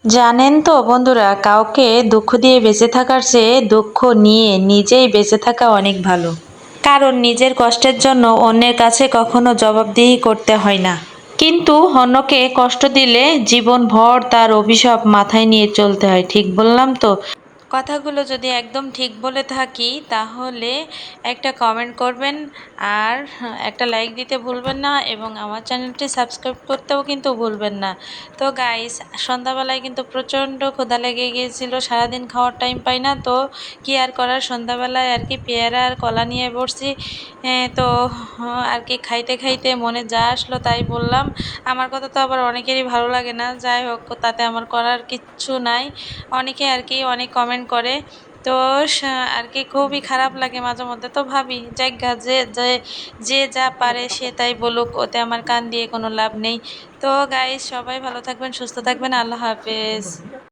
জানেন তো বন্ধুরা, কাউকে দুঃখ দিয়ে বেঁচে থাকার চেয়ে দুঃখ নিয়ে নিজেই বেঁচে থাকা অনেক ভালো। কারণ নিজের কষ্টের জন্য অন্যের কাছে কখনো জবাবদিহি করতে হয় না। কিন্তু অন্যকে কষ্ট দিলে জীবনভর তার অভিশাপ মাথায় নিয়ে চলতে হয়। ঠিক বললাম তো? কথাগুলো যদি একদম ঠিক বলে থাকি তাহলে একটা কমেন্ট করবেন, আর একটা লাইক দিতে ভুলবেন না, এবং আমার চ্যানেলটি সাবস্ক্রাইব করতেও কিন্তু ভুলবেন না। তো গাইস, সন্ধ্যাবেলায় কিন্তু প্রচণ্ড ক্ষুধা লেগে গিয়েছিল, সারাদিন খাওয়ার টাইম পাই না, তো কি আর করার, সন্ধ্যাবেলায় আর কি পেয়ারা আর কলা নিয়ে বসছি। তো আর কি খাইতে খাইতে মনে যা আসলো তাই বললাম। আমার কথা তো আবার অনেকেরই ভালো লাগে না, যাই হোক তাতে আমার করার কিচ্ছু নাই। অনেকে আর কি অনেক কমেন্ট করে, তো আর কি খুবই খারাপ লাগে মাঝে মধ্যে। তো ভাবি যাজ্ঞা, যে যে যে যা পারে সে তাই বলুক, ওতে আমার কান দিয়ে কোনো লাভ নেই। তো গাইস, সবাই ভালো থাকবেন, সুস্থ থাকবেন, আল্লাহ হাফেজ।